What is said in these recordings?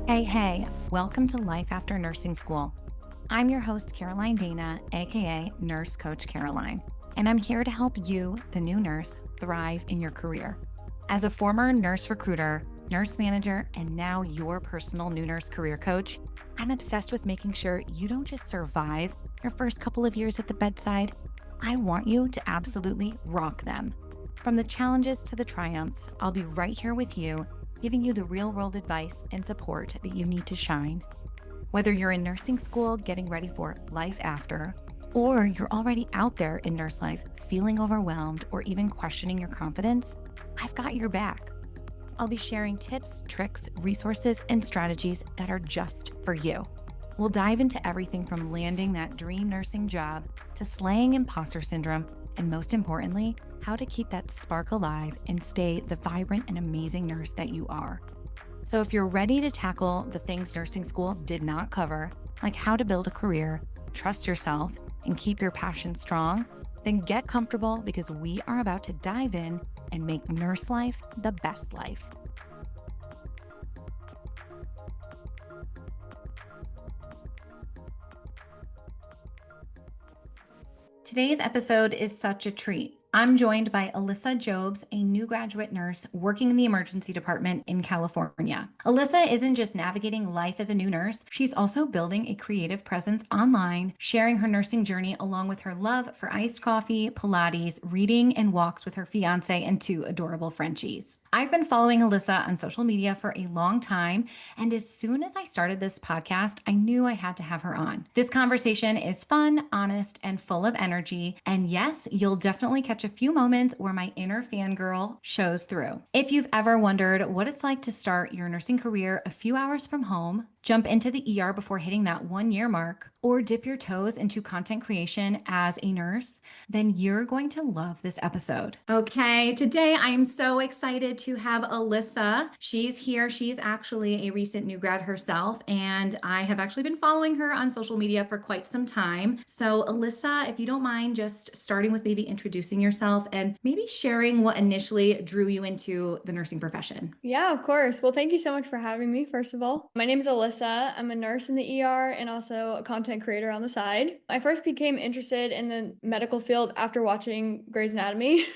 Hey, welcome to Life After Nursing School. I'm your host, Caroline Dana, aka Nurse Coach Caroline, and I'm here to help you, the new nurse, thrive in your career. As a former nurse recruiter, nurse manager, and now your personal new nurse career coach, I'm obsessed with making sure you don't just survive your first couple of years at the bedside. I want you to absolutely rock them. From the challenges to the triumphs, I'll be right here with you, giving you the real-world advice and support that you need to shine. Whether you're in nursing school getting ready for life after, or you're already out there in nurse life feeling overwhelmed or even questioning your confidence, I've got your back. I'll be sharing tips, tricks, resources, and strategies that are just for you. We'll dive into everything from landing that dream nursing job to slaying imposter syndrome, and most importantly, how to keep that spark alive and stay the vibrant and amazing nurse that you are. So if you're ready to tackle the things nursing school did not cover, like how to build a career, trust yourself, and keep your passion strong, then get comfortable because we are about to dive in and make nurse life the best life. Today's episode is such a treat. I'm joined by Alyssa Jobs, a new graduate nurse working in the emergency department in California. Alyssa isn't just navigating life as a new nurse, she's also building a creative presence online, sharing her nursing journey along with her love for iced coffee, Pilates, reading, and walks with her fiance and two adorable Frenchies. I've been following Alyssa on social media for a long time, and as soon as I started this podcast, I knew I had to have her on. This conversation is fun, honest, and full of energy, and yes, you'll definitely catch a few moments where my inner fangirl shows through. If you've ever wondered what it's like to start your nursing career a few hours from home, jump into the ER before hitting that 1 year mark, or dip your toes into content creation as a nurse, then you're going to love this episode. Okay, today I am so excited to have Alyssa. She's here. She's actually a recent new grad herself, and I have actually been following her on social media for quite some time. So Alyssa, if you don't mind just starting with maybe introducing yourself and maybe sharing what initially drew you into the nursing profession. Yeah, of course. Well, thank you so much for having me, first of all. My name is Alyssa. I'm a nurse in the ER and also a content creator on the side. I first became interested in the medical field after watching Grey's Anatomy.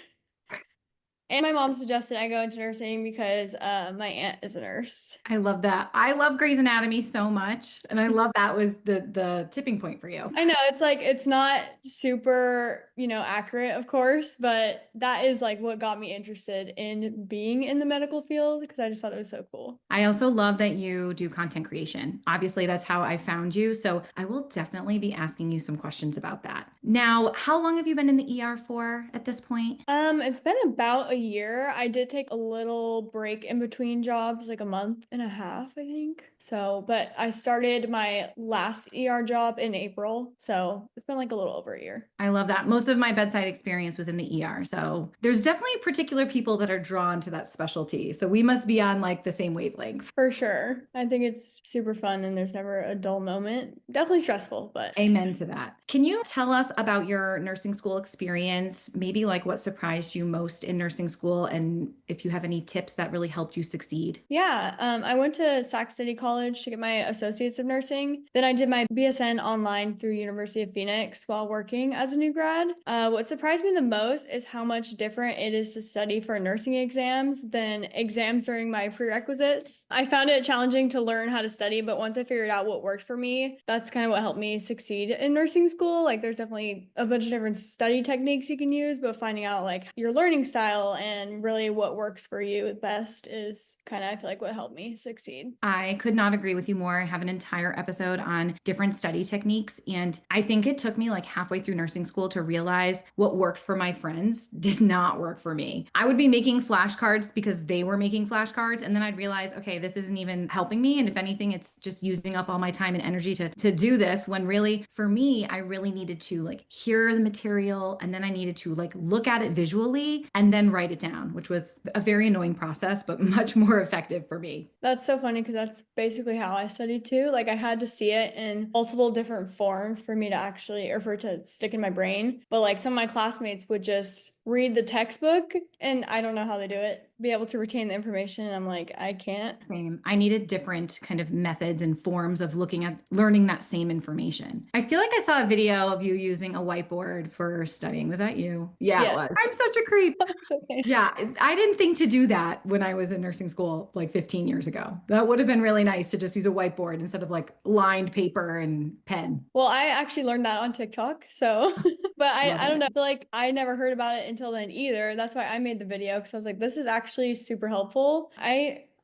And my mom suggested I go into nursing because my aunt is a nurse. I love that. I love Grey's Anatomy so much, and I love that was the tipping point for you. I know it's not super, accurate, of course, but that is like what got me interested in being in the medical field because I just thought it was so cool. I also love that you do content creation. Obviously, that's how I found you. So I will definitely be asking you some questions about that. Now, how long have you been in the ER for at this point? It's been about a year. I did take a little break in between jobs, like a month and a half, I think. So, but I started my last ER job in April. So it's been like a little over a year. I love that. Most of my bedside experience was in the ER. So there's definitely particular people that are drawn to that specialty. So we must be on like the same wavelength. For sure. I think it's super fun and there's never a dull moment. Definitely stressful, but Amen to that. Can you tell us about your nursing school experience? Maybe like what surprised you most in nursing school and if you have any tips that really helped you succeed? yeah, I went to Sac City College to get my associates of nursing. Then I did my BSN online through University of Phoenix while working as a new grad. What surprised me the most is how much different it is to study for nursing exams than exams during my prerequisites. I found it challenging to learn how to study, but once I figured out what worked for me, that's kind of what helped me succeed in nursing school. Like there's definitely a bunch of different study techniques you can use, but finding out like your learning style and really what works for you best is kind of, I feel like, what helped me succeed. I could not agree with you more. I have an entire episode on different study techniques. And I think it took me like halfway through nursing school to realize what worked for my friends did not work for me. I would be making flashcards because they were making flashcards. And then I'd realize, okay, this isn't even helping me. And if anything, it's just using up all my time and energy to do this when really for me, I really needed to like hear the material and then I needed to like look at it visually and then write it down, which was a very annoying process, but much more effective for me. That's so funny because that's basically how I studied too. Like I had to see it in multiple different forms for me to actually, or for it to stick in my brain. But like some of my classmates would just read the textbook, and I don't know how they do it, be able to retain the information. And I'm like, I can't. Same. I needed different kind of methods and forms of looking at learning that same information. I feel like I saw a video of you using a whiteboard for studying. Was that you? Yeah, it Yeah, was. I'm such a creep. it's okay. Yeah, I didn't think to do that when I was in nursing school like 15 years ago. That would have been really nice to just use a whiteboard instead of like lined paper and pen. Well, I actually learned that on TikTok. So, but Love I don't it. know. I feel like I never heard about it until then either. That's why I made the video because I was like, this is actually super helpful.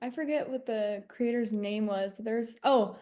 I forget what the creator's name was, but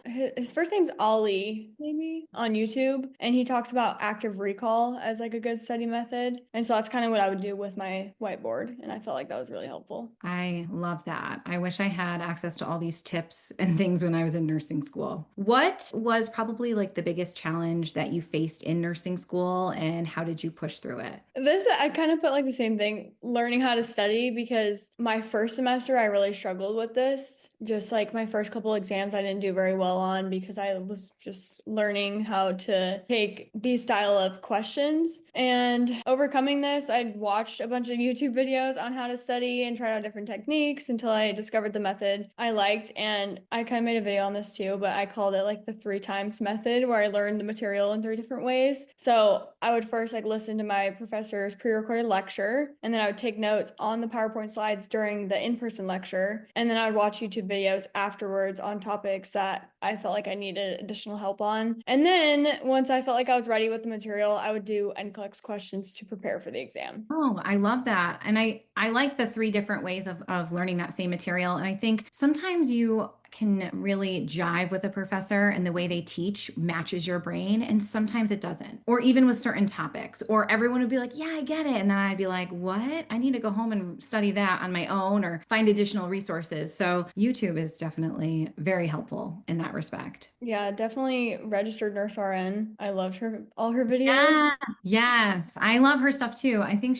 his first name's Ollie, maybe on YouTube, and he talks about active recall as like a good study method. And so that's kind of what I would do with my whiteboard, and I felt like that was really helpful. I love that. I wish I had access to all these tips and things when I was in nursing school. What was probably like the biggest challenge that you faced in nursing school and how did you push through it? This, I kind of put like the same thing, learning how to study, because my first semester I really struggled with this. Just like my first couple exams I didn't do very well on because I was just learning how to take these style of questions. And overcoming this, I watched a bunch of YouTube videos on how to study and tried out different techniques until I discovered the method I liked. And I kind of made a video on this too, but I called it like the 3 times method, where I learned the material in 3 different ways. So I would first like listen to my professor's pre-recorded lecture, and then I would take notes on the PowerPoint slides during the in-person lecture, and then I would watch YouTube videos afterwards on topics that I felt like I needed additional help on. And then once I felt like I was ready with the material, I would do NCLEX questions to prepare for the exam. Oh, I love that. And I like the three different ways of learning that same material. And I think sometimes you can really jive with a professor and the way they teach matches your brain. And sometimes it doesn't, or even with certain topics, or everyone would be like, yeah, I get it. And then I'd be like, what? I need to go home and study that on my own or find additional resources. So YouTube is definitely very helpful in that respect. Yeah, definitely registered nurse RN. I loved all her videos. Yes, yes. I love her stuff too. I think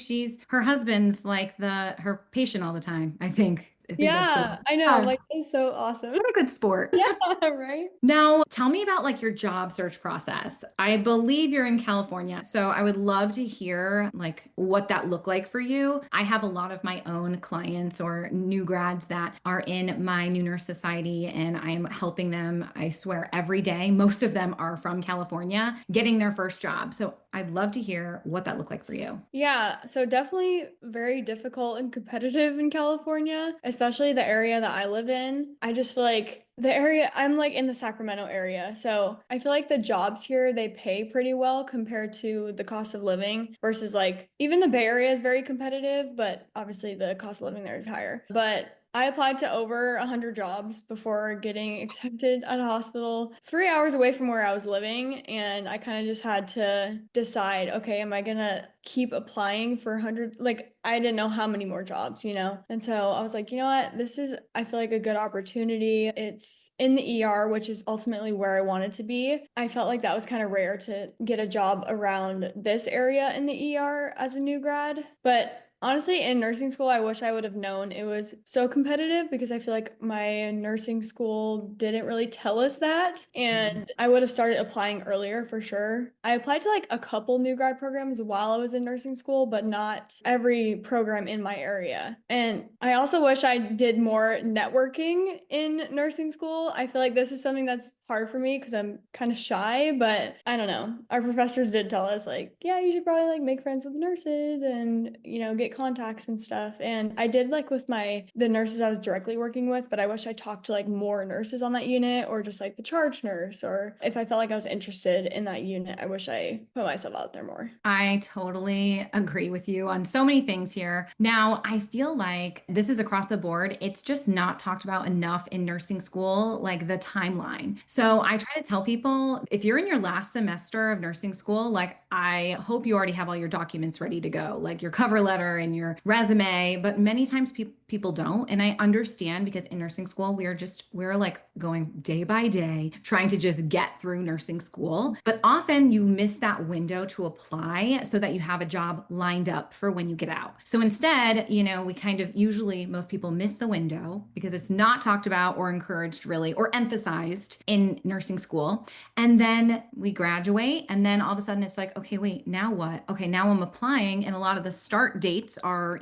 her husband's like her patient all the time. I think that's Yeah, I know. yeah, Like, it's so awesome. what a good sport. Yeah, right. Now, tell me about like your job search process. I believe you're in California, so I would love to hear like what that looked like for you. I have a lot of my own clients or new grads that are in my new nurse society, and I'm helping them, I swear, every day. Most of them are from California getting their first job. So I'd love to hear what that looked like for you. Yeah, so definitely very difficult and competitive in California, especially the area that I live in. I just feel like the area, I'm like in the Sacramento area. So I feel like the jobs here, they pay pretty well compared to the cost of living versus like even the Bay Area is very competitive, but obviously the cost of living there is higher. But I applied to over 100 jobs before getting accepted at a hospital 3 hours away from where I was living. And I kind of just had to decide, okay, am I gonna keep applying for 100? Like, I didn't know how many more jobs, you know? And so I was like, you know what? This is, I feel like a good opportunity. It's in the ER, which is ultimately where I wanted to be. I felt like that was kind of rare to get a job around this area in the ER as a new grad. But honestly, in nursing school, I wish I would have known it was so competitive because I feel like my nursing school didn't really tell us that. And I would have started applying earlier for sure. I applied to like a couple new grad programs while I was in nursing school, but not every program in my area. And I also wish I did more networking in nursing school. I feel like this is something that's hard for me because I'm kind of shy, but I don't know. Our professors did tell us, like, yeah, you should probably like make friends with the nurses and, get contacts and stuff. And I did like with the nurses I was directly working with, but I wish I talked to like more nurses on that unit or just like the charge nurse, or if I felt like I was interested in that unit, I wish I put myself out there more. I totally agree with you on so many things here. Now, I feel like this is across the board. It's just not talked about enough in nursing school, like the timeline. So I try to tell people if you're in your last semester of nursing school, like I hope you already have all your documents ready to go, like your cover letter and your resume. But many times people don't. And I understand because in nursing school, we're like going day by day, trying to just get through nursing school. But often you miss that window to apply so that you have a job lined up for when you get out. So instead, we kind of usually most people miss the window because it's not talked about or encouraged really or emphasized in nursing school. And then we graduate, and then all of a sudden it's like, okay, wait, now what? Okay, now I'm applying, and a lot of the start dates are,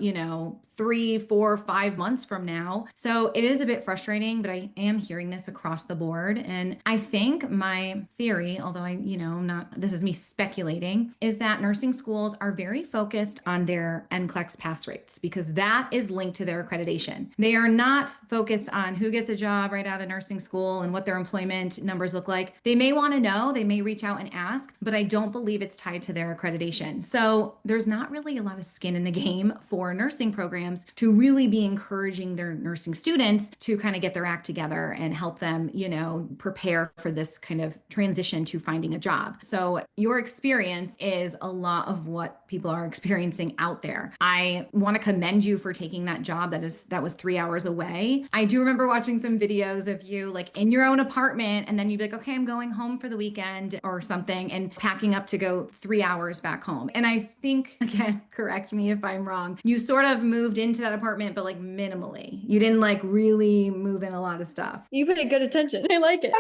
3, 4, 5 months from now. So it is a bit frustrating, but I am hearing this across the board. And I think my theory, although I'm not, this is me speculating, is that nursing schools are very focused on their NCLEX pass rates because that is linked to their accreditation. They are not focused on who gets a job right out of nursing school and what their employment numbers look like. They may want to know, they may reach out and ask, but I don't believe it's tied to their accreditation. So there's not really a lot of skin in the game for nursing programs to really be encouraging their nursing students to kind of get their act together and help them, prepare for this kind of transition to finding a job. So your experience is a lot of what people are experiencing out there. I want to commend you for taking that job that was 3 hours away. I do remember watching some videos of you like in your own apartment, and then you'd be like, okay, I'm going home for the weekend or something, and packing up to go 3 hours back home. And I think, again, correct me if I'm wrong, you sort of moved into that apartment, but like minimally. You didn't like really move in a lot of stuff. You pay good attention. I like it.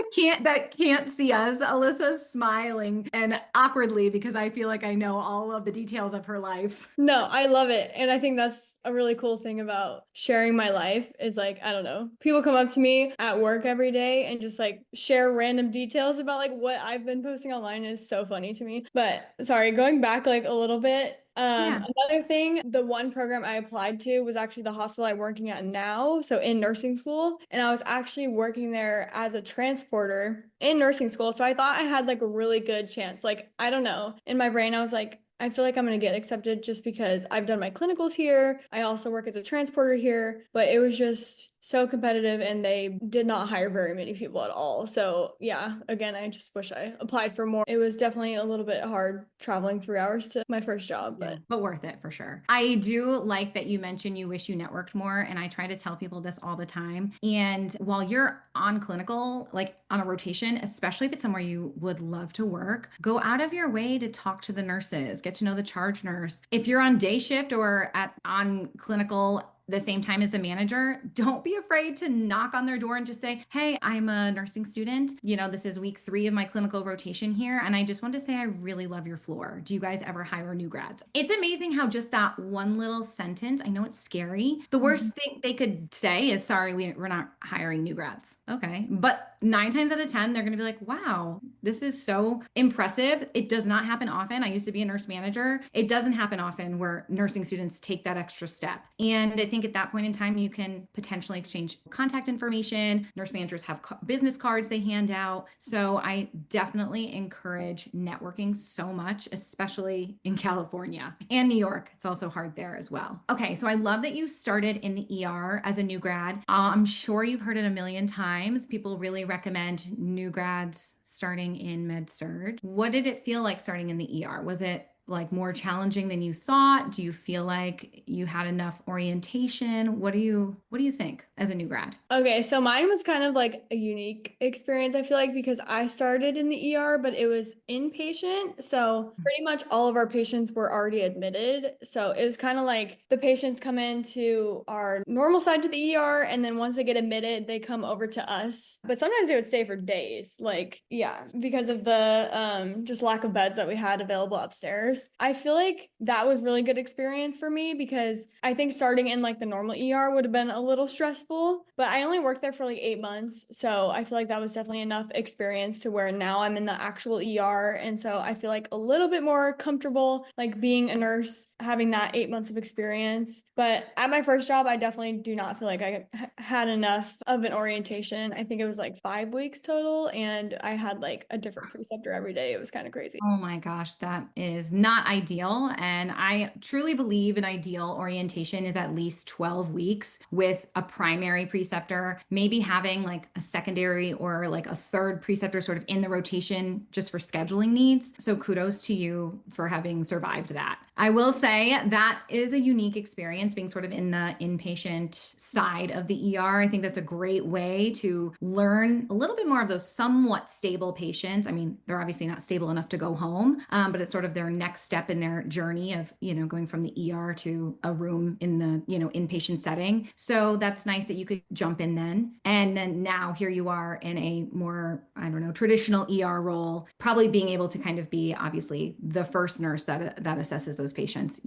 That can't see us. Alyssa's smiling and awkwardly because I feel like I know all of the details of her life. No, I love it. And I think that's a really cool thing about sharing my life is like, I don't know, people come up to me at work every day and just like share random details about like what I've been posting online is so funny to me. But sorry, going back like a little bit, Yeah. another thing, the one program I applied to was actually the hospital I'm working at now, so in nursing school, and I was actually working there as a transporter in nursing school. So I thought I had like a really good chance. Like, I don't know. In my brain, I was like, I feel like I'm going to get accepted just because I've done my clinicals here. I also work as a transporter here, but it was just so competitive and they did not hire very many people at all. So yeah, again, I just wish I applied for more. It was definitely a little bit hard traveling 3 hours to my first job, but worth it for sure. I do like that you mentioned you wish you networked more, and I try to tell people this all the time. And while you're on clinical, like on a rotation, especially if it's somewhere you would love to work, go out of your way to talk to the nurses, get to know the charge nurse. If you're on day shift or on clinical the same time as the manager, don't be afraid to knock on their door and just say, hey, I'm a nursing student. This is week 3 of my clinical rotation here. And I just want to say, I really love your floor. Do you guys ever hire new grads? It's amazing how just that one little sentence, I know it's scary. The worst thing they could say is, sorry, we're not hiring new grads. Okay. But 9 times out of 10, they're going to be like, wow, this is so impressive. It does not happen often. I used to be a nurse manager. It doesn't happen often where nursing students take that extra step. And I think at that point in time, you can potentially exchange contact information. Nurse managers have business cards they hand out. So I definitely encourage networking so much, especially in California and New York. It's also hard there as well. Okay, so I love that you started in the ER as a new grad. I'm sure you've heard it a million times. People really recommend new grads starting in med surg. What did it feel like starting in the ER? Was it like more challenging than you thought? Do you feel like you had enough orientation? What do you think as a new grad? Okay, so mine was kind of like a unique experience, I feel like, because I started in the ER, but it was inpatient. So pretty much all of our patients were already admitted. So it was kind of like the patients come into our normal side to the ER, and then once they get admitted, they come over to us. But sometimes they would stay for days, like, yeah, because of the just lack of beds that we had available upstairs. I feel like that was really good experience for me because I think starting in like the normal ER would have been a little stressful, but I only worked there for like 8 months. So I feel like that was definitely enough experience to where now I'm in the actual ER. And so I feel like a little bit more comfortable, like being a nurse, having that 8 months of experience. But at my first job, I definitely do not feel like I had enough of an orientation. I think it was like 5 weeks total, and I had like a different preceptor every day. It was kind of crazy. Oh my gosh, that is not ideal. And I truly believe an ideal orientation is at least 12 weeks with a primary preceptor, maybe having like a secondary or like a third preceptor sort of in the rotation just for scheduling needs. So kudos to you for having survived that. I will say that is a unique experience being sort of in the inpatient side of the ER. I think that's a great way to learn a little bit more of those somewhat stable patients. I mean, they're obviously not stable enough to go home, but it's sort of their next step in their journey of, going from the ER to a room in the, inpatient setting. So that's nice that you could jump in then. And then now here you are in a more, I don't know, traditional ER role, probably being able to kind of be obviously the first nurse that assesses those patients,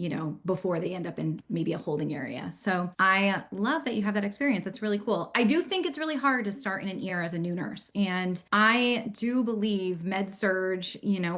before they end up in maybe a holding area. So I love that you have that experience. It's really cool. I do think it's really hard to start in an ER as a new nurse. And I do believe med surg,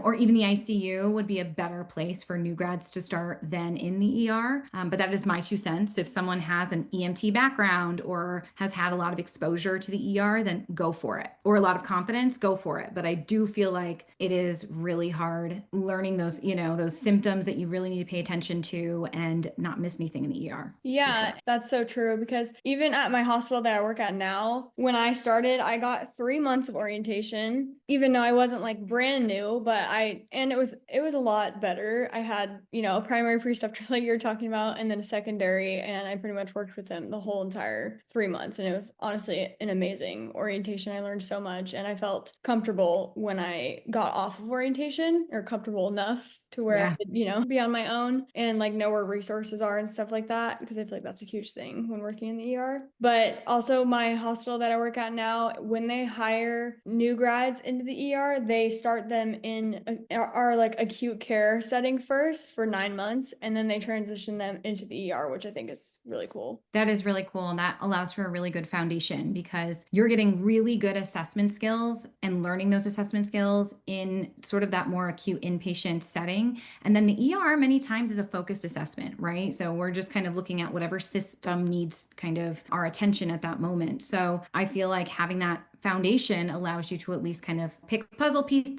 or even the ICU would be a better place for new grads to start than in the ER. But that is my 2 cents. If someone has an EMT background or has had a lot of exposure to the ER, then go for it. Or a lot of confidence, go for it. But I do feel like it is really hard learning those, those symptoms that you really need to pay attention to and not miss anything in the ER. Yeah, Sure. that's so true because even at my hospital that I work at now, when I started, I got 3 months of orientation, even though I wasn't like brand new, but it was a lot better. I had, a primary preceptor like you were talking about, and then a secondary, and I pretty much worked with them the whole entire 3 months. And it was honestly an amazing orientation. I learned so much and I felt comfortable when I got off of orientation, or comfortable enough to where I Yeah. could, be on my own and like know where resources are and stuff like that, because I feel like that's a huge thing when working in the ER. But also my hospital that I work at now, when they hire new grads into the ER, they start them in our like acute care setting first for 9 months, and then they transition them into the ER, which I think is really cool. That is really cool. And that allows for a really good foundation because you're getting really good assessment skills and learning those assessment skills in sort of that more acute inpatient setting. And then the ER many times is a focused assessment, right? So we're just kind of looking at whatever system needs kind of our attention at that moment. So I feel like having that foundation allows you to at least kind of pick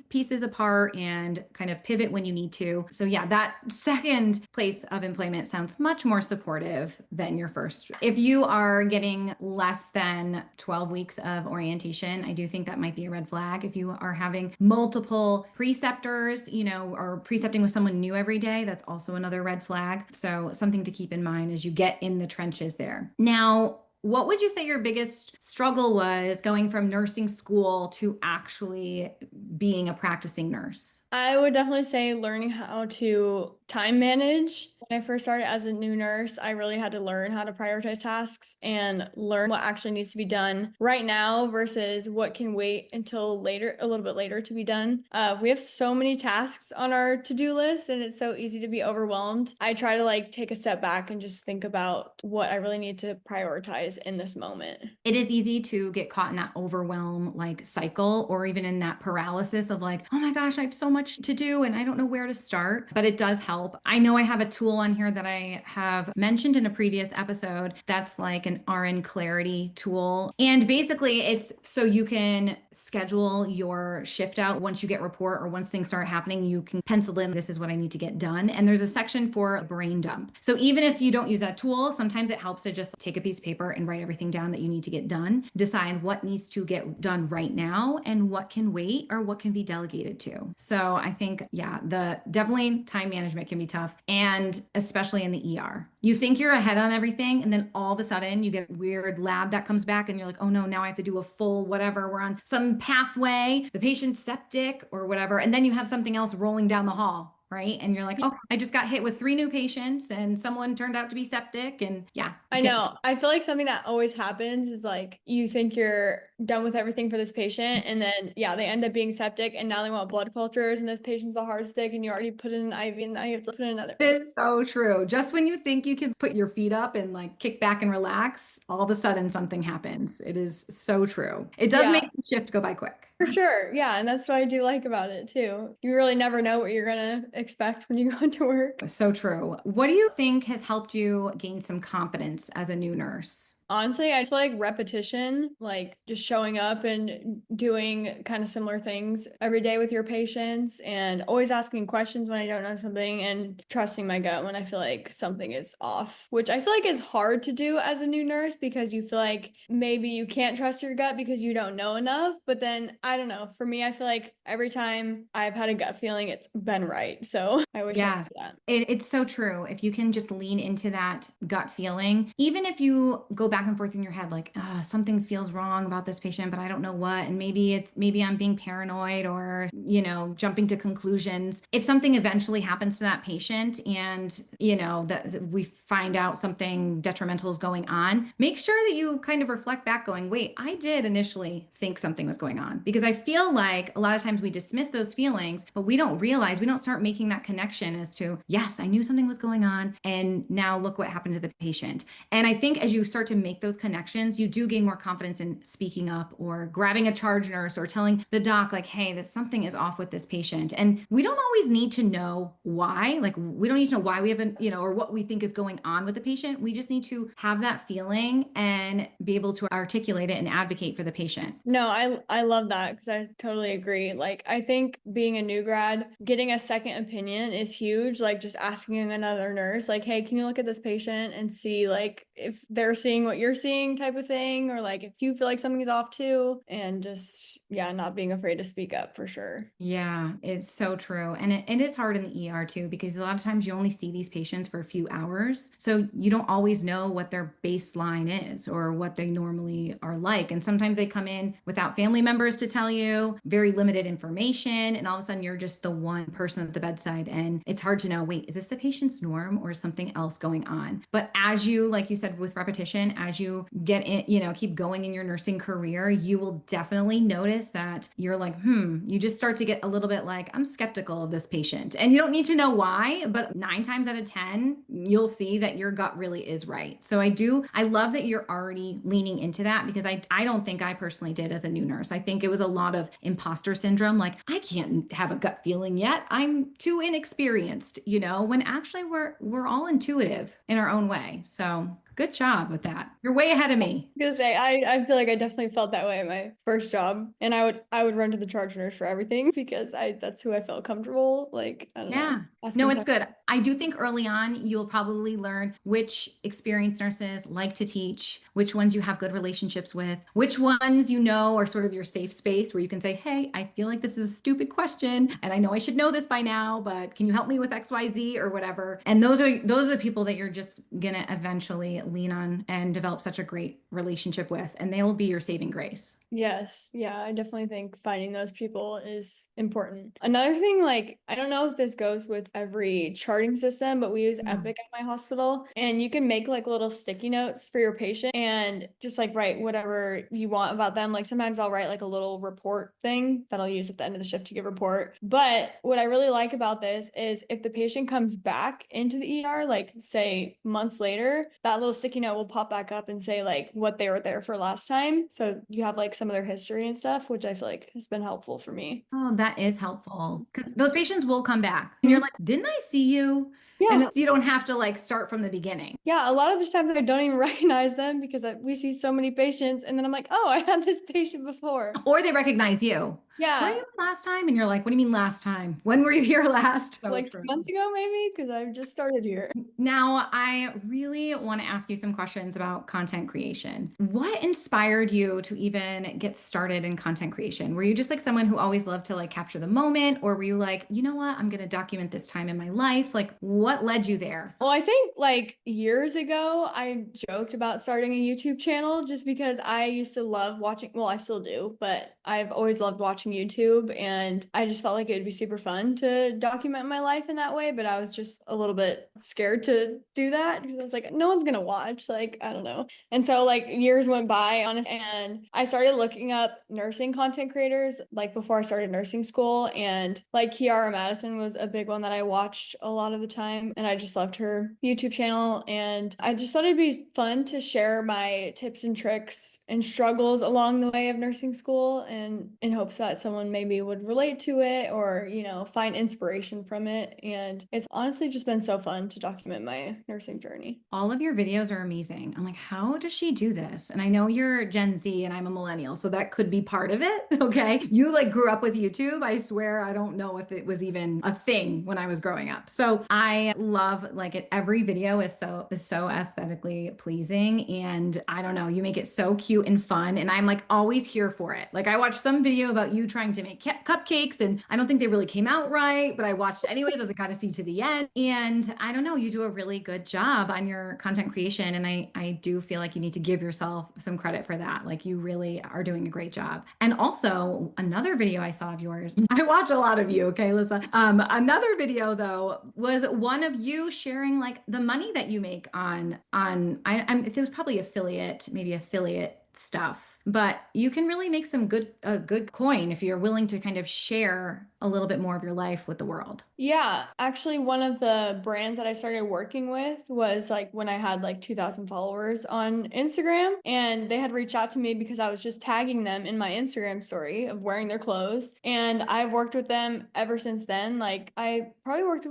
pieces apart and kind of pivot when you need to. So yeah, that second place of employment sounds much more supportive than your first. If you are getting less than 12 weeks of orientation, I do think that might be a red flag. If you are having multiple preceptors, or precepting with someone new every day, that's also another red flag. So something to keep in mind as you get in the trenches there. Now, what would you say your biggest struggle was going from nursing school to actually being a practicing nurse? I would definitely say learning how to time manage. When I first started as a new nurse, I really had to learn how to prioritize tasks and learn what actually needs to be done right now versus what can wait until later, a little bit later to be done. We have so many tasks on our to-do list and it's so easy to be overwhelmed. I try to like take a step back and just think about what I really need to prioritize in this moment. It is easy to get caught in that overwhelm like cycle or even in that paralysis of like, oh my gosh, I have so much to do and I don't know where to start, but it does help. I know I have a tool on here that I have mentioned in a previous episode that's like an RN Clarity tool. And basically it's so you can schedule your shift out once you get report or once things start happening, you can pencil in, this is what I need to get done. And there's a section for a brain dump. So even if you don't use that tool, sometimes it helps to just take a piece of paper and write everything down that you need to get done, decide what needs to get done right now and what can wait or what can be delegated to. So I think, yeah, the definitely time management can be tough. And especially in the ER, you think you're ahead on everything. And then all of a sudden you get a weird lab that comes back and you're like, oh no, now I have to do a full whatever. We're on some pathway, the patient's septic or whatever. And then you have something else rolling down the hall. Right. And you're like, oh, I just got hit with 3 new patients and someone turned out to be septic. And yeah, I know. I feel like something that always happens is like you think you're done with everything for this patient, and then yeah, they end up being septic, and now they want blood cultures, and this patient's a hard stick, and you already put in an IV, and now you have to put in another. It's so true. Just when you think you can put your feet up and like kick back and relax, all of a sudden something happens. It is so true. It does Yeah, make the shift go by quick. for sure. Yeah, and that's what I do like about it too. You really never know what you're gonna expect when you go into work. So true. What do you think has helped you gain some confidence as a new nurse? Honestly, I feel like repetition, like just showing up and doing kind of similar things every day with your patients and always asking questions when I don't know something and trusting my gut when I feel like something is off, which I feel like is hard to do as a new nurse because you feel like maybe you can't trust your gut because you don't know enough. But then I don't know. For me, I feel like every time I've had a gut feeling, it's been right. So I wish I could Yes, do that. it's so true. If you can just lean into that gut feeling, even if you go back and forth in your head, like, something feels wrong about this patient, but I don't know what. And maybe I'm being paranoid or, jumping to conclusions. If something eventually happens to that patient and, that we find out something detrimental is going on, make sure that you kind of reflect back going, wait, I did initially think something was going on. Because I feel like a lot of times we dismiss those feelings, but we don't realize, we don't start making that connection as to, yes, I knew something was going on, and now look what happened to the patient. And I think as you start to make those connections, you do gain more confidence in speaking up or grabbing a charge nurse or telling the doc, like, hey, that something is off with this patient. And we don't always need to know why. Like, we don't need to know why we haven't, or what we think is going on with the patient. We just need to have that feeling and be able to articulate it and advocate for the patient. No, I love that because I totally agree. Like I think being a new grad, getting a second opinion is huge. Like just asking another nurse, like, hey, can you look at this patient and see like if they're seeing what you're seeing type of thing, or like if you feel like something's off too, and just yeah, not being afraid to speak up for sure. Yeah, it's so true. And it is hard in the ER too, because a lot of times you only see these patients for a few hours. So you don't always know what their baseline is or what they normally are like. And sometimes they come in without family members to tell you, very limited information. And all of a sudden you're just the one person at the bedside. And it's hard to know, wait, is this the patient's norm or is something else going on? But as you, like you said, with repetition, as you get in, keep going in your nursing career, you will definitely notice that you're like, you just start to get a little bit like, I'm skeptical of this patient. And you don't need to know why, but 9 times out of 10, you'll see that your gut really is right. So I love that you're already leaning into that, because I don't think I personally did as a new nurse. I think it was a lot of imposter syndrome. Like, I can't have a gut feeling yet. I'm too inexperienced, when actually we're all intuitive in our own way. So good job with that. You're way ahead of me. Gonna say I feel like I definitely felt that way at my first job, and I would run to the charge nurse for everything because I that's who I felt comfortable. Like I don't know, Yeah. No, asking it's questions. good. I do think early on you'll probably learn which experienced nurses like to teach, which ones you have good relationships with, which ones are sort of your safe space where you can say, hey, I feel like this is a stupid question and I know I should know this by now, but can you help me with XYZ or whatever? And those are the people that you're just gonna eventually lean on and develop such a great relationship with, and they will be your saving grace. Yes, yeah, I definitely think finding those people is important. Another thing, like, I don't know if this goes with every charting system, but we use Yeah. Epic at my hospital, and you can make like little sticky notes for your patient and just like write whatever you want about them. Like, sometimes I'll write like a little report thing that I'll use at the end of the shift to give report. But what I really like about this is if the patient comes back into the ER, like, say, months later, that little sticky note will pop back up and say like what they were there for last time. So you have like some of their history and stuff, which I feel like has been helpful for me. Oh, that is helpful because those patients will come back and you're like, didn't I see you? And Yeah. you don't have to like start from the beginning. Yeah. A lot of the times I don't even recognize them because we see so many patients. And then I'm like, oh, I had this patient before. Or they recognize you. Were Yeah. you last time? And you're like, what do you mean last time? When were you here last? So Like two true. months ago, maybe, because I've just started here. Now, I really want to ask you some questions about content creation. What inspired you to even get started in content creation? Were you just like someone who always loved to like capture the moment, or were you like, you know what, I'm going to document this time in my life? Like, what led you there? Well, I think like years ago, I joked about starting a YouTube channel just because I used to love watching, well, I still do, but I've always loved watching YouTube and I just felt like it would be super fun to document my life in that way. But I was just a little bit scared to do that because I was like, no one's gonna watch. Like, I don't know. And so like years went by, honestly, and I started looking up nursing content creators like before I started nursing school. And like Kiara Madison was a big one that I watched a lot of the time. time, and I just loved her YouTube channel. And I just thought it'd be fun to share my tips and tricks and struggles along the way of nursing school, and in hopes that someone maybe would relate to it or, find inspiration from it. And it's honestly just been so fun to document my nursing journey. All of your videos are amazing. I'm like, how does she do this? And I know you're Gen Z and I'm a millennial, so that could be part of it. Okay. You like grew up with YouTube. I swear I don't know if it was even a thing when I was growing up. So I love like it. Every video is so aesthetically pleasing. And I don't know, you make it so cute and fun. And I'm like always here for it. Like I watched some video about you trying to make cupcakes and I don't think they really came out right, but I watched it anyways. I was like, gotta see to the end. And I don't know, you do a really good job on your content creation. And I do feel like you need to give yourself some credit for that. Like you really are doing a great job. And also another video I saw of yours, I watch a lot of you. Okay, Alyssa. Another video though was one of you sharing like the money that you make it was probably maybe affiliate stuff, but you can really make some good coin if you're willing to kind of share a little bit more of your life with the world. Yeah, actually, one of the brands that I started working with was like when I had like 2,000 followers on Instagram, and they had reached out to me because I was just tagging them in my Instagram story of wearing their clothes. And I've worked with them ever since then. Like, I probably work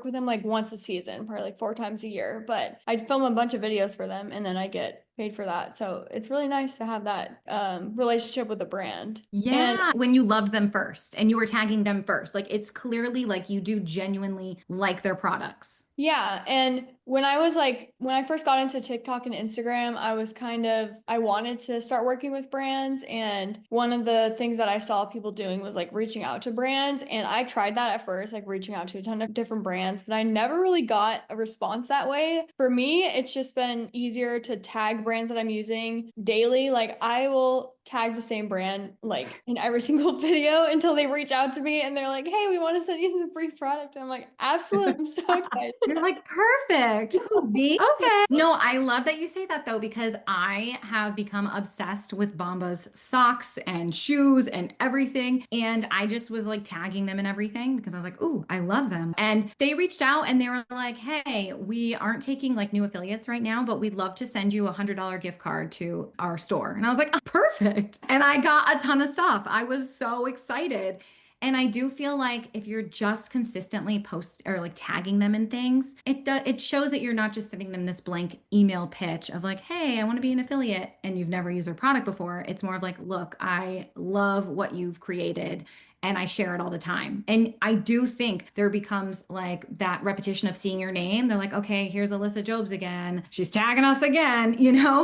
with them like once a season, probably like 4 times a year, but I'd film a bunch of videos for them and then I get paid for that. So it's really nice to have that relationship with a brand. And Yeah, when you loved them first and you were tagging them first, like it's clearly like you do genuinely like their products. yeah, and when I first got into TikTok and Instagram, I wanted to start working with brands. And one of the things that I saw people doing was like reaching out to brands. And I tried that at first, like reaching out to a ton of different brands, but I never really got a response that way. For me, it's just been easier to tag brands that I'm using daily. Like I will tag the same brand like in every single video until they reach out to me and they're like, hey, we want to send you some free product. And I'm like, absolutely, I'm so excited. You're like, perfect. Who, me? Okay. No, I love that you say that though, because I have become obsessed with Bomba's socks and shoes and everything. And I just was like tagging them and everything because I was like, ooh, I love them. And they reached out and they were like, hey, we aren't taking like new affiliates right now, but we'd love to send you $100 gift card to our store. And I was like, oh, perfect. And I got a ton of stuff. I was so excited. And I do feel like if you're just consistently post or like tagging them in things, it shows that you're not just sending them this blank email pitch of like, hey, I want to be an affiliate and you've never used our product before. It's more of like, look, I love what you've created and I share it all the time. And I do think there becomes like that repetition of seeing your name. They're like, okay, here's Alyssa Jobs again. She's tagging us again,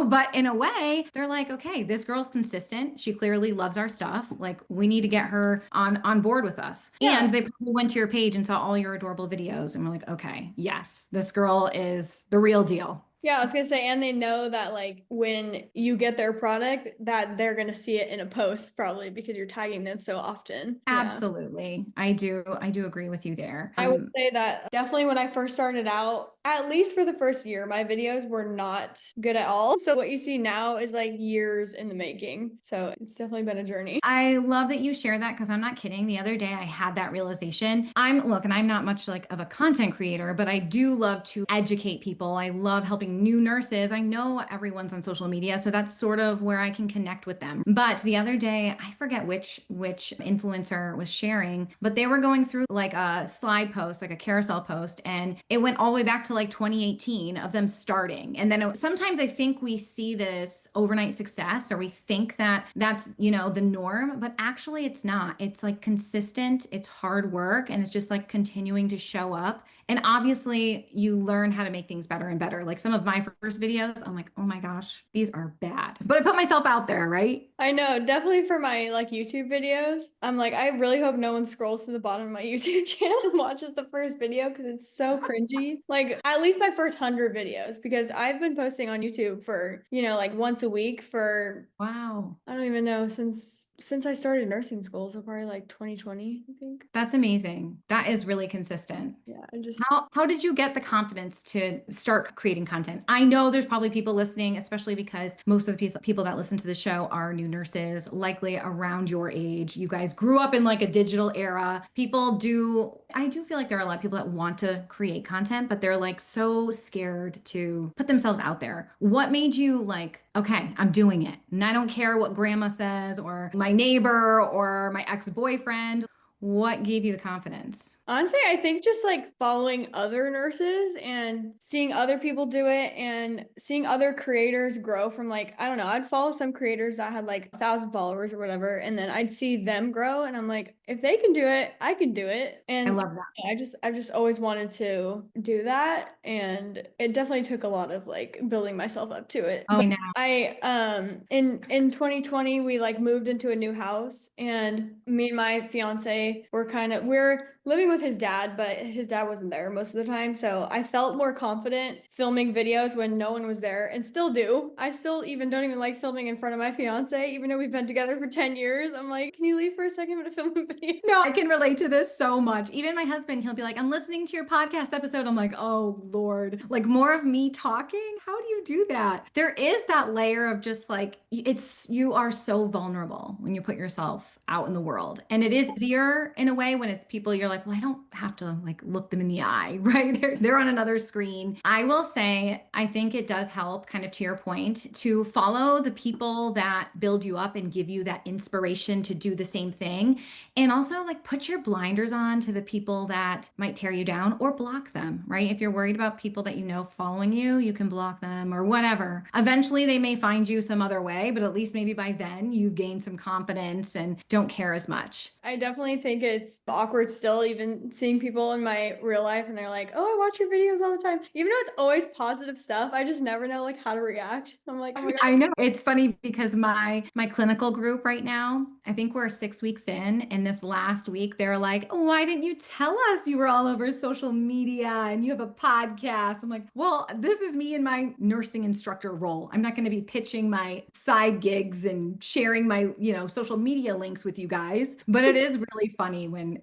But in a way, they're like, okay, this girl's consistent. She clearly loves our stuff. Like we need to get her on board with us. Yeah. And they probably went to your page and saw all your adorable videos and were like, okay, yes, this girl is the real deal. Yeah, I was gonna say, and they know that like when you get their product, that they're gonna see it in a post probably because you're tagging them so often. Yeah. Absolutely. I do agree with you there. I would say that definitely when I first started out, at least for the first year, my videos were not good at all. So what you see now is like years in the making. So it's definitely been a journey. I love that you share that because I'm not kidding. The other day I had that realization. And I'm not much like of a content creator, but I do love to educate people. I love helping new nurses. I know everyone's on social media, so that's sort of where I can connect with them. But the other day, I forget which influencer was sharing, but they were going through like a slide post, like a carousel post, and it went all the way back to like 2018 of them starting. And then sometimes I think we see this overnight success or we think that that's, the norm, but actually it's not. It's like consistent, it's hard work, and it's just like continuing to show up. And obviously you learn how to make things better and better. Like some of my first videos, I'm like, oh my gosh, these are bad. But I put myself out there, right? I know, definitely for my like YouTube videos. I'm like, I really hope no one scrolls to the bottom of my YouTube channel and watches the first video because it's so cringy. Like at least my first 100 videos, because I've been posting on YouTube for, like once a week for Wow. I don't even know since I started nursing school, so probably like 2020, I think. That's amazing. That is really consistent. Yeah, I just How did you get the confidence to start creating content? I know there's probably people listening, especially because most of the people that listen to the show are new nurses, likely around your age. You guys grew up in like a digital era. I do feel like there are a lot of people that want to create content, but they're like so scared to put themselves out there. What made you like, okay, I'm doing it, and I don't care what grandma says or my neighbor or my ex-boyfriend? What gave you the confidence? Honestly, I think just like following other nurses and seeing other people do it and seeing other creators grow from like, I don't know, I'd follow some creators that had like 1,000 followers or whatever, and then I'd see them grow and I'm like, if they can do it, I can do it. I And love that. I've just always wanted to do that. And it definitely took a lot of like building myself up to it. Oh, But now. in 2020 we like moved into a new house and me and my fiance we're living with his dad, but his dad wasn't there most of the time. So I felt more confident filming videos when no one was there and still do. I still even don't even like filming in front of my fiance, even though we've been together for 10 years. I'm like, can you leave for a second? I'm gonna film a video. No, I can relate to this so much. Even my husband, he'll be like, I'm listening to your podcast episode. I'm like, oh, Lord, like more of me talking? How do you do that? There is that layer of just like, you are so vulnerable when you put yourself out in the world. And it is easier in a way when it's people you're like, well, I don't have to like look them in the eye, right? They're on another screen. I will say, I think it does help, kind of to your point, to follow the people that build you up and give you that inspiration to do the same thing. And also like put your blinders on to the people that might tear you down or block them, right? If you're worried about people that you know following you, you can block them or whatever. Eventually they may find you some other way, but at least maybe by then you've gained some confidence and don't care as much. I definitely think it's awkward still, even seeing people in my real life and they're like, oh, I watch your videos all the time. Even though it's always positive stuff, I just never know like how to react. I'm like, oh my God. I know. It's funny because my clinical group right now, I think we're 6 weeks in, and this last week they're like, oh, why didn't you tell us you were all over social media and you have a podcast? I'm like, well, this is me in my nursing instructor role. I'm not going to be pitching my side gigs and sharing my, social media links with you guys. But it is really funny when,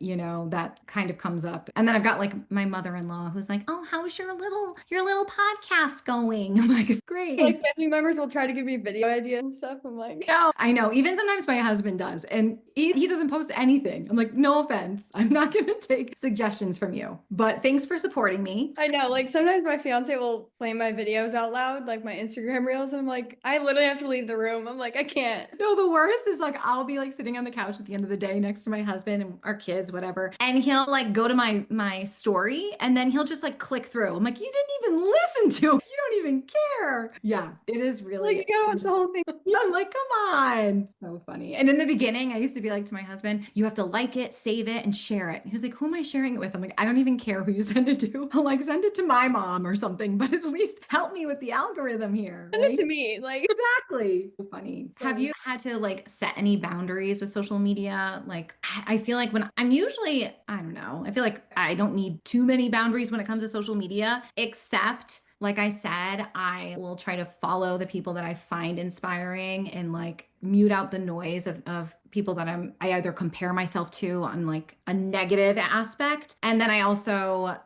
that kind of comes up. And then I've got like my mother-in-law who's like, oh, how's your little podcast going? I'm like, great. Like family members will try to give me video ideas and stuff. I'm like, No, I know. Even sometimes my husband does, and he doesn't post anything. I'm like, no offense. I'm not going to take suggestions from you, but thanks for supporting me. I know, like sometimes my fiance will play my videos out loud, like my Instagram reels, and I'm like, I literally have to leave the room. I'm like, I can't. No, the worst is like I'll be like sitting on the couch at the end of the day next to my husband and our kids, whatever, and he'll like go to my story, and then he'll just like click through. I'm like, you didn't even listen to it. You don't even care. Yeah, it is really. Like, you gotta watch the whole thing. Yeah, I'm like, come on. So funny. And in the beginning, I used to be like to my husband, you have to like it, save it, and share it. He was like, who am I sharing it with? I'm like, I don't even care who you send it to. I'll like send it to my mom or something, but at least help me with the algorithm here. Send Right? it to me. Like, Exactly. So funny. Have you had to like set any boundaries with social media? Like, I feel like when I'm usually, I don't know, I feel like I don't need too many boundaries when it comes to social media, except like I said, I will try to follow the people that I find inspiring and like mute out the noise of people that I either compare myself to on like a negative aspect. And then I also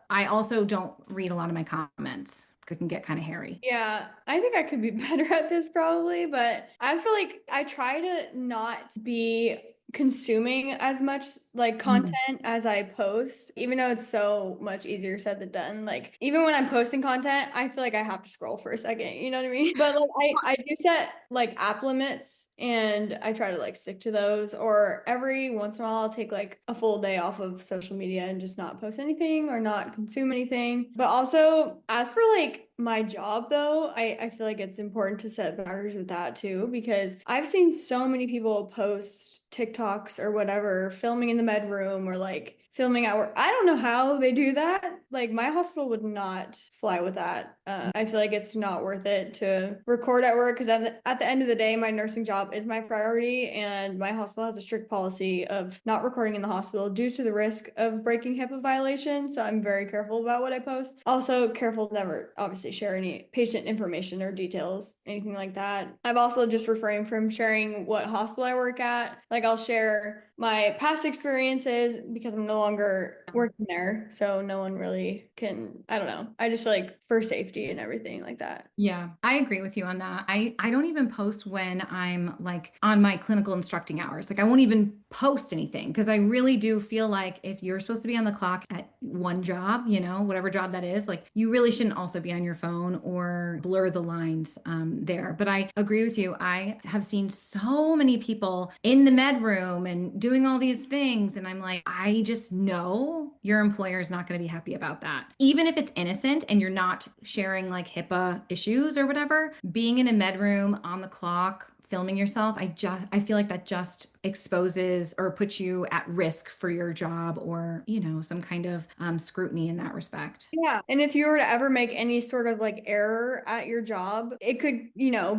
don't read a lot of my comments. It can get kind of hairy. yeah, I think I could be better at this probably, but I feel like I try to not be consuming as much like content as I post, even though it's so much easier said than done. Like even when I'm posting content, I feel like I have to scroll for a second, you know what I mean? But like I do set like app limits and I try to like stick to those, or every once in a while I'll take like a full day off of social media and just not post anything or not consume anything. But also as for like my job though, I feel like it's important to set boundaries with that too, because I've seen so many people post TikToks or whatever, filming in the med room or like filming at work. I don't know how they do that. Like my hospital would not fly with that. I feel like it's not worth it to record at work because at the end of the day, my nursing job is my priority, and my hospital has a strict policy of not recording in the hospital due to the risk of breaking HIPAA violations. So I'm very careful about what I post. Also careful to never obviously share any patient information or details, anything like that. I've also just refrained from sharing what hospital I work at. Like I'll share my past experiences because I'm no longer working there. So no one really can, I don't know. I just feel like for safety and everything like that. Yeah, I agree with you on that. I don't even post when I'm like on my clinical instructing hours. Like I won't even post anything because I really do feel like if you're supposed to be on the clock at one job, whatever job that is, like you really shouldn't also be on your phone or blur the lines there. But I agree with you. I have seen so many people in the med room and doing all these things, and I'm like, I just know your employer is not going to be happy about that. Even if it's innocent and you're not sharing like HIPAA issues or whatever, being in a med room on the clock, filming yourself, I feel like that just exposes or puts you at risk for your job or, some kind of scrutiny in that respect. Yeah. And if you were to ever make any sort of like error at your job, it could,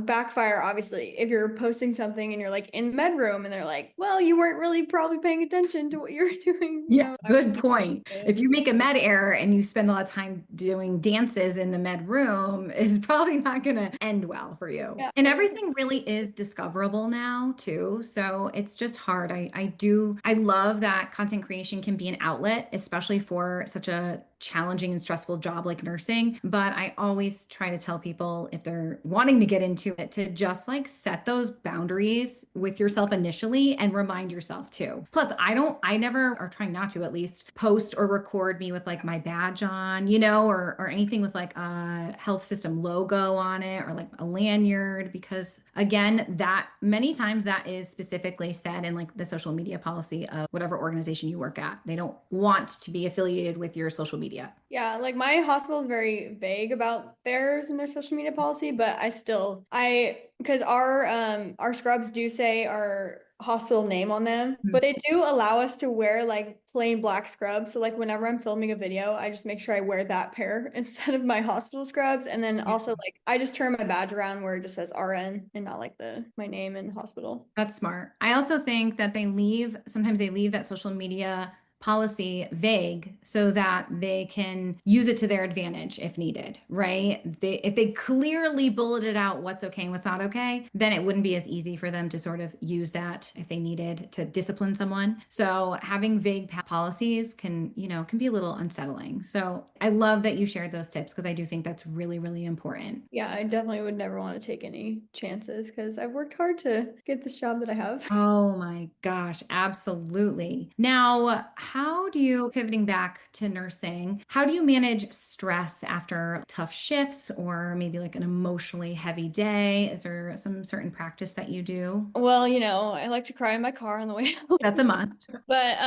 backfire, obviously. If you're posting something and you're like in the med room and they're like, well, you weren't really probably paying attention to what you were doing. Yeah, I would good just point. If you make a med error and you spend a lot of time doing dances in the med room, it's probably not going to end well for you. yeah. And everything really is discoverable now too. So it's just hard. I love that content creation can be an outlet, especially for such a challenging and stressful job like nursing. But I always try to tell people if they're wanting to get into it to just like set those boundaries with yourself initially and remind yourself too. Plus, I never, or trying not to at least, post or record me with like my badge on, or anything with like a health system logo on it or like a lanyard, because again, that many times that is specifically said in like the social media policy of whatever organization you work at. They don't want to be affiliated with your social media. Yeah, like my hospital is very vague about theirs and their social media policy, but because our scrubs do say our hospital name on them, but they do allow us to wear like plain black scrubs. So like whenever I'm filming a video, I just make sure I wear that pair instead of my hospital scrubs. And then also like I just turn my badge around where it just says RN and not like my name and hospital. That's smart. I also think that sometimes they leave that social media policy vague so that they can use it to their advantage if needed, right? If they clearly bulleted out what's okay and what's not okay, then it wouldn't be as easy for them to sort of use that if they needed to discipline someone. So having vague policies can be a little unsettling. So I love that you shared those tips because I do think that's really, really important. Yeah, I definitely would never want to take any chances because I've worked hard to get this job that I have. Oh my gosh, absolutely. Now, pivoting back to nursing, how do you manage stress after tough shifts or maybe like an emotionally heavy day? Is there some certain practice that you do? Well, I like to cry in my car on the way home. That's a must. But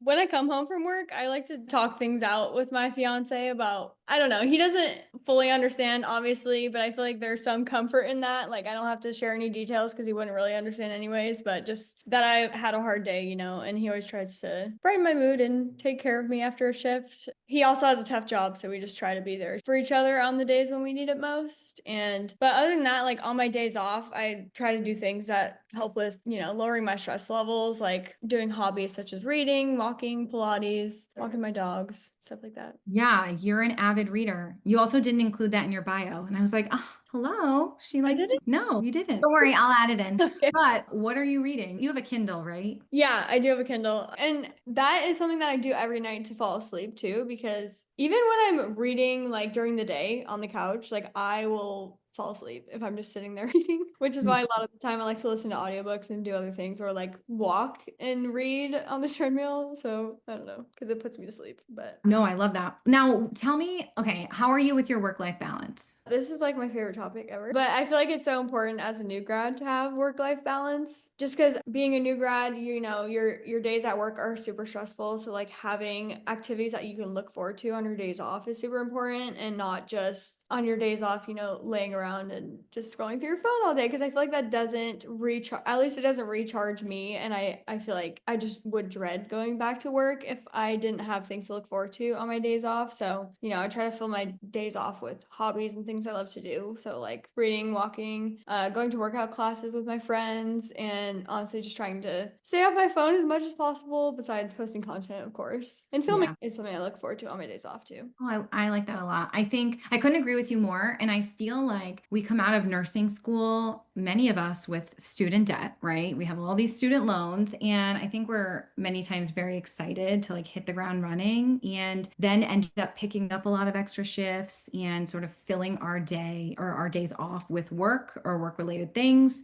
when I come home from work, I like to talk things out with my fiance about, I don't know, he doesn't fully understand, obviously, but I feel like there's some comfort in that. Like I don't have to share any details because he wouldn't really understand anyways, but just that I had a hard day, and he always tries to brighten my mood and take care of me after a shift. He also has a tough job, so we just try to be there for each other on the days when we need it most. But other than that, like on my days off, I try to do things that help with, lowering my stress levels, like doing hobbies such as reading, walking, Pilates, walking my dogs, stuff like that. Yeah, you're an avid reader. You also didn't include that in your bio. And I was like, oh, hello. She I likes did to. No, you didn't. Don't worry, I'll add it in. it. But what are you reading? You have a Kindle, right? Yeah, I do have a Kindle. And that is something that I do every night to fall asleep too, because even when I'm reading like during the day on the couch, like I will fall asleep if I'm just sitting there reading, which is why a lot of the time I like to listen to audiobooks and do other things or like walk and read on the treadmill. So I don't know, because it puts me to sleep. But No, I love that. Now, tell me, okay, how are you with your work-life balance? this is like my favorite topic ever. But I feel like it's so important as a new grad to have work-life balance. Just because being a new grad, your days at work are super stressful. So like having activities that you can look forward to on your days off is super important and not just on your days off, laying around and just scrolling through your phone all day. Because I feel like that doesn't recharge, at least it doesn't recharge me. And I feel like I just would dread going back to work if I didn't have things to look forward to on my days off. So, I try to fill my days off with hobbies and things I love to do. So like reading, walking, going to workout classes with my friends, and honestly just trying to stay off my phone as much as possible, besides posting content, of course. And filming Yeah. is something I look forward to on my days off too. Oh, I like that a lot. I think I couldn't agree with you more. And I feel like like we come out of nursing school, many of us with student debt, right? We have all these student loans, and I think we're many times very excited to like hit the ground running and then end up picking up a lot of extra shifts and sort of filling our day or our days off with work or work related things.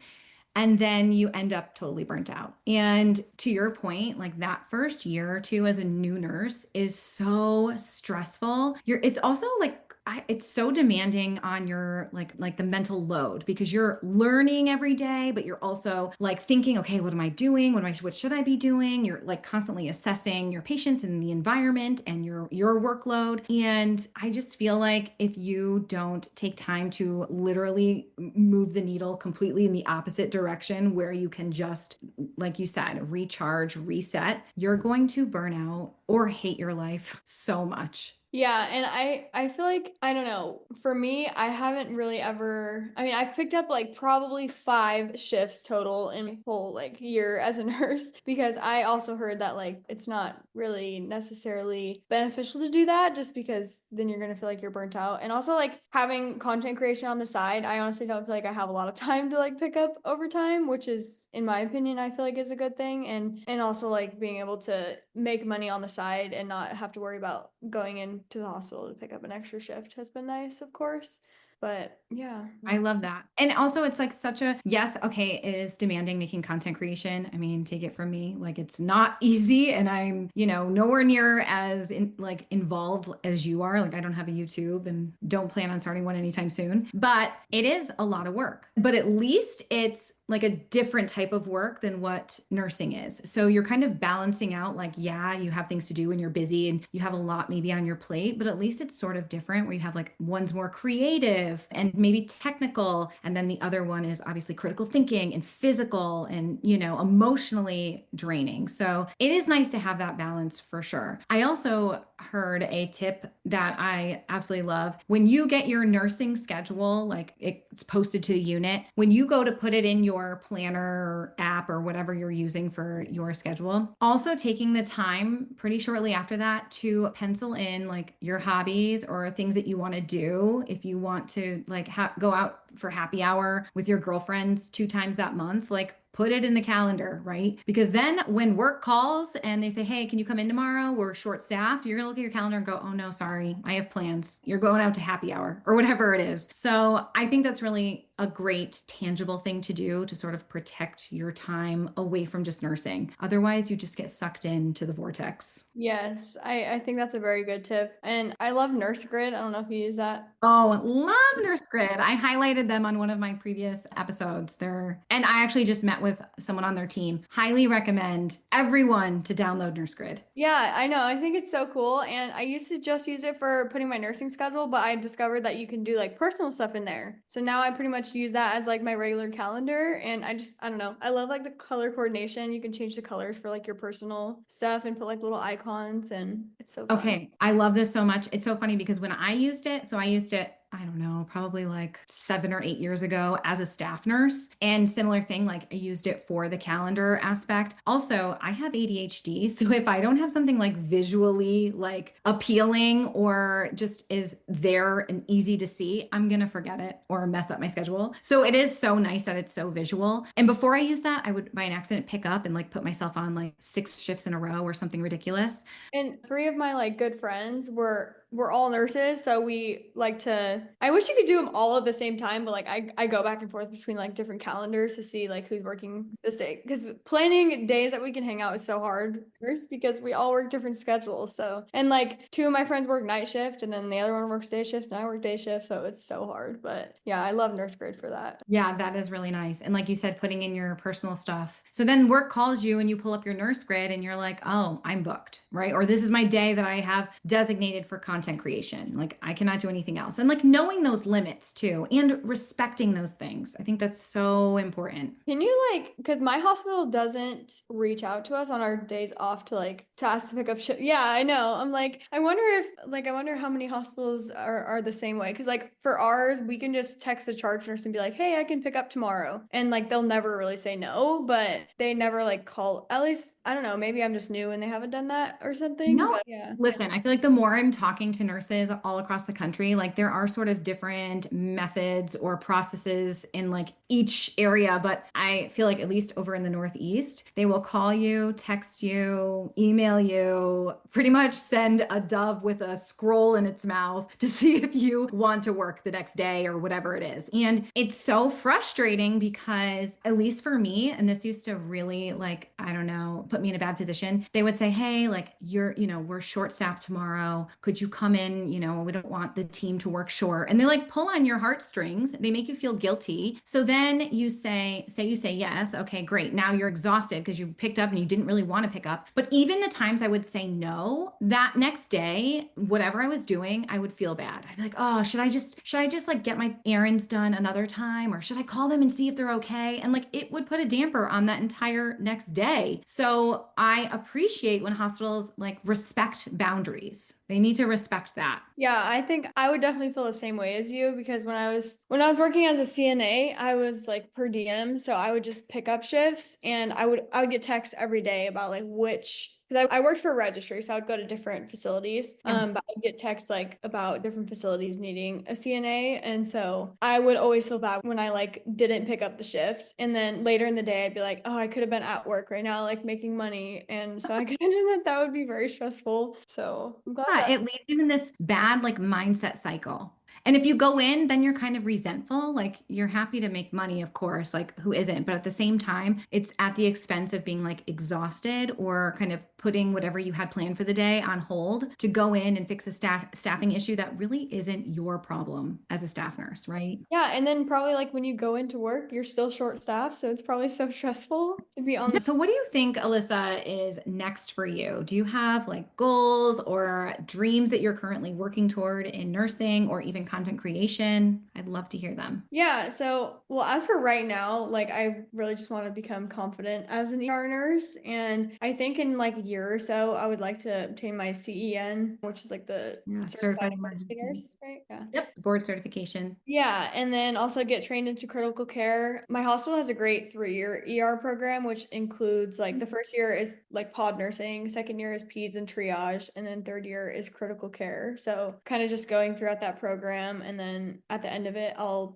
And then you end up totally burnt out. And to your point, like that first year or two as a new nurse is so stressful. It's also like it's so demanding on your like the mental load because you're learning every day, but you're also like thinking, okay, what am I doing? What should I be doing? You're like constantly assessing your patients and the environment and your workload. And I just feel like if you don't take time to literally move the needle completely in the opposite direction where you can just, like you said, recharge, reset, you're going to burn out or hate your life so much. Yeah, and I feel like I don't know. For me, I haven't really ever. I mean, I've picked up like probably 5 shifts total in my whole like year as a nurse because I also heard that like it's not really necessarily beneficial to do that just because then you're gonna feel like you're burnt out. And also like having content creation on the side, I honestly don't feel like I have a lot of time to like pick up overtime, which is in my opinion, I feel like is a good thing. And also like being able to make money on the side and not have to worry about going into the hospital to pick up an extra shift has been nice, of course. But yeah. I love that. And also it's like such a yes, okay, it is demanding making content creation. I mean, take it from me, like it's not easy and I'm, nowhere near as involved as you are. Like I don't have a YouTube and don't plan on starting one anytime soon, but it is a lot of work. But at least it's like a different type of work than what nursing is. So you're kind of balancing out like, yeah, you have things to do and you're busy and you have a lot maybe on your plate, but at least it's sort of different where you have like one's more creative and maybe technical. And then the other one is obviously critical thinking and physical and, emotionally draining. So it is nice to have that balance for sure. I also heard a tip that I absolutely love. When you get your nursing schedule, like it's posted to the unit, when you go to put it in your planner or app or whatever you're using for your schedule, also taking the time pretty shortly after that to pencil in like your hobbies or things that you want to do. If you want to like go out for happy hour with your girlfriends 2 times that month, like put it in the calendar, right? Because then when work calls and they say, hey, can you come in tomorrow? We're short staffed. You're going to look at your calendar and go, oh no, sorry, I have plans. You're going out to happy hour or whatever it is. So I think that's really a great tangible thing to do to sort of protect your time away from just nursing. Otherwise, you just get sucked into the vortex. Yes, I think that's a very good tip. And I love Nurse Grid. I don't know if you use that. Oh, love Nurse Grid. I highlighted them on one of my previous episodes. And I actually just met with someone on their team. Highly recommend everyone to download Nurse Grid. Yeah, I know. I think it's so cool. And I used to just use it for putting my nursing schedule, but I discovered that you can do like personal stuff in there. So now I pretty much use that as like my regular calendar. And I don't know. I love like the color coordination. You can change the colors for like your personal stuff and put like little icons, and it's so fun. Okay, I love this so much. It's so funny because when I used it, so I used it I don't know, probably like 7 or 8 years ago as a staff nurse. And similar thing, like I used it for the calendar aspect. Also, I have ADHD. So if I don't have something like visually like appealing or just is there and easy to see, I'm going to forget it or mess up my schedule. So it is so nice that it's so visual. And before I use that, I would by an accident pick up and like put myself on like 6 shifts in a row or something ridiculous. And 3 of my like good friends were all nurses, so we like to I wish you could do them all at the same time, but like I go back and forth between like different calendars to see like who's working this day because planning days that we can hang out is so hard first because we all work different schedules. So and like 2 of my friends work night shift and then the other one works day shift and I work day shift, so it's so hard. But yeah, I love Nurse Grid for that. Yeah, that is really nice. And like you said, putting in your personal stuff. So then work calls you and you pull up your Nurse Grid and you're like, oh, I'm booked, right? Or this is my day that I have designated for content creation. Like I cannot do anything else. And like knowing those limits too and respecting those things. I think that's so important. Can you like, because my hospital doesn't reach out to us on our days off to like to ask to pick up shit. Yeah, I know. I'm like, I wonder how many hospitals are the same way. Because like for ours, we can just text the charge nurse and be like, hey, I can pick up tomorrow. And like they'll never really say no, but they never like call, at least, I don't know, maybe I'm just new and they haven't done that or something. No, But yeah. listen, I feel like the more I'm talking talking to nurses all across the country, like there are sort of different methods or processes in like each area, but I feel like at least over in the Northeast, they will call you, text you, email you, pretty much send a dove with a scroll in its mouth to see if you want to work the next day or whatever it is. And it's so frustrating because, at least for me, and this used to really like, I don't know, put me in a bad position. They would say, hey, like we're short staffed tomorrow. Could you come in? We don't want the team to work short. And they like pull on your heartstrings. They make you feel guilty. So then you say yes. Okay, great. Now you're exhausted because you picked up and you didn't really want to pick up. But even the times I would say no, that next day, whatever I was doing, I would feel bad. I'd be like, oh, should I just like get my errands done another time? Or should I call them and see if they're okay? And like it would put a damper on that entire next day. So I appreciate when hospitals like respect boundaries. They need to respect that. Yeah, I think I would definitely feel the same way as you because when I was working as a CNA, I was like per diem, so I would just pick up shifts and I would get texts every day about like which because I worked for a registry, so I would go to different facilities. Yeah. But I'd get texts like about different facilities needing a CNA. And so I would always feel bad when I like didn't pick up the shift. And then later in the day, I'd be like, oh, I could have been at work right now, like making money. And so I could imagine that would be very stressful. So I'm glad Yeah, that it leaves you in this bad like mindset cycle. And if you go in, then you're kind of resentful. Like you're happy to make money, of course, like who isn't? But at the same time, it's at the expense of being like exhausted or kind of putting whatever you had planned for the day on hold to go in and fix a staffing issue that really isn't your problem as a staff nurse, right? yeah, and then probably like when you go into work, you're still short staffed, so it's probably so stressful to be on the So, what do you think, Alyssa, is next for you? Do you have like goals or dreams that you're currently working toward in nursing or even content creation? I'd love to hear them. Yeah, so well, as for right now, like I really just want to become confident as an ER nurse. And I think in like a year or so, I would like to obtain my CEN, which is like the Yeah, certified certified emergency emergency. nurse, right? Yeah. Yep, board certification. Yeah, and then also get trained into critical care. My hospital has a great 3-year ER program, which includes like the first year is like pod nursing, second year is peds and triage, and then third year is critical care. So kind of just going throughout that program, and then at the end of it, I'll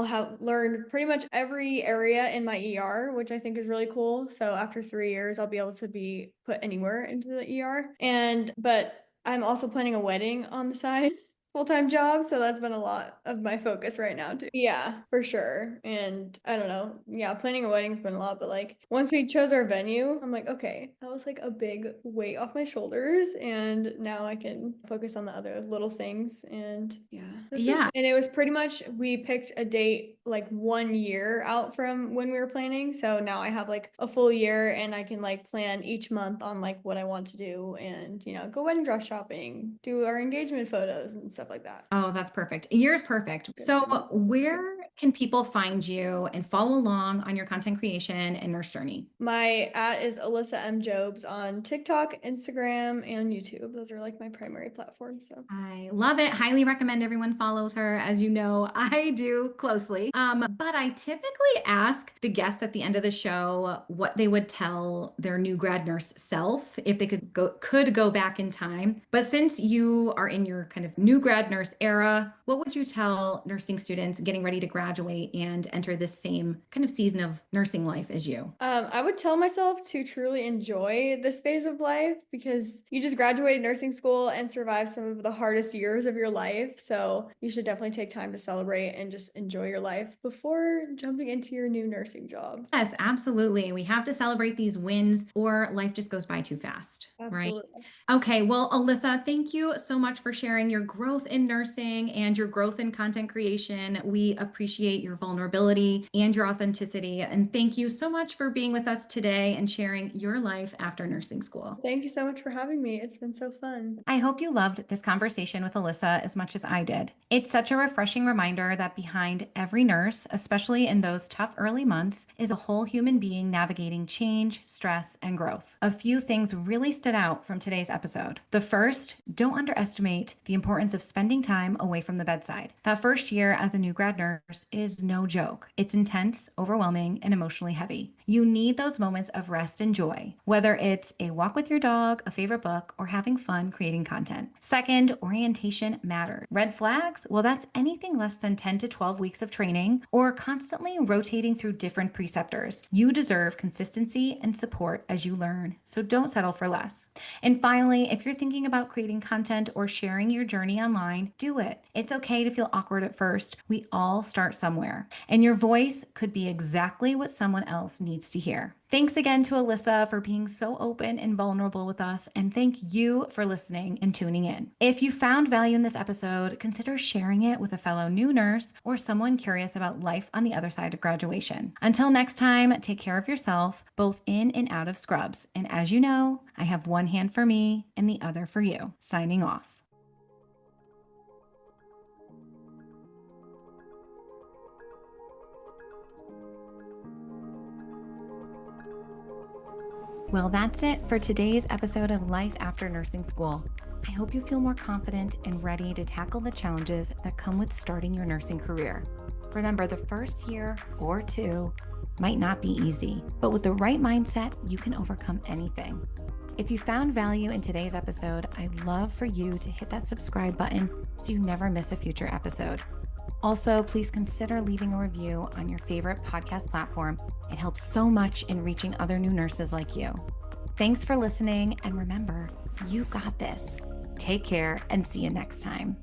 have learned pretty much every area in my ER, which I think is really cool. So after 3 years, I'll be able to be put anywhere into the ER. But I'm also planning a wedding on the side full-time job, so that's been a lot of my focus right now too. Yeah, for sure. And I don't know. Yeah, planning a wedding's been a lot, but like once we chose our venue, I'm like, okay, that was like a big weight off my shoulders and now I can focus on the other little things and yeah. Yeah. And it was pretty much we picked a date like 1 year out from when we were planning. So now I have like a full year and I can like plan each month on like what I want to do and go wedding dress shopping, do our engagement photos and stuff like that. Oh, that's perfect. A year is perfect. So, where can people find you and follow along on your content creation and nurse journey? My @ is Alyssa M. Jobs on TikTok, Instagram, and YouTube. Those are like my primary platforms. So I love it. Highly recommend everyone follows her. As you know, I do closely. But I typically ask the guests at the end of the show what they would tell their new grad nurse self if they could go back in time. But since you are in your kind of new grad nurse era, what would you tell nursing students getting ready to graduate and enter this same kind of season of nursing life as you? I would tell myself to truly enjoy this phase of life because you just graduated nursing school and survived some of the hardest years of your life. So you should definitely take time to celebrate and just enjoy your life before jumping into your new nursing job. Yes, absolutely. We have to celebrate these wins or life just goes by too fast, right? Absolutely. Okay, well, Alyssa, thank you so much for sharing your growth in nursing and your growth in content creation. We appreciate your vulnerability and your authenticity. And thank you so much for being with us today and sharing your life after nursing school. Thank you so much for having me. It's been so fun. I hope you loved this conversation with Alyssa as much as I did. It's such a refreshing reminder that behind every nurse, especially in those tough early months, is a whole human being navigating change, stress, and growth. A few things really stood out from today's episode. The first, don't underestimate the importance of spending time away from the bedside. That first year as a new grad nurse nurse is no joke. It's intense, overwhelming, and emotionally heavy. You need those moments of rest and joy, whether it's a walk with your dog, a favorite book, or having fun creating content. Second, orientation matters. Red flags? Well, that's anything less than 10 to 12 weeks of training or constantly rotating through different preceptors. You deserve consistency and support as you learn, so don't settle for less. And finally, if you're thinking about creating content or sharing your journey online, do it. It's okay to feel awkward at first. We all start somewhere, and your voice could be exactly what someone else needs to hear. Thanks again to Alyssa for being so open and vulnerable with us, and thank you for listening and tuning in. If you found value in this episode, consider sharing it with a fellow new nurse or someone curious about life on the other side of graduation. Until next time, take care of yourself, both in and out of scrubs. And as you know, I have one hand for me and the other for you. Signing off. Well, that's it for today's episode of Life After Nursing School. I hope you feel more confident and ready to tackle the challenges that come with starting your nursing career. Remember, the first year or two might not be easy, but with the right mindset, you can overcome anything. If you found value in today's episode, I'd love for you to hit that subscribe button so you never miss a future episode. Also, please consider leaving a review on your favorite podcast platform. It helps so much in reaching other new nurses like you. Thanks for listening, and remember, you've got this. Take care and see you next time.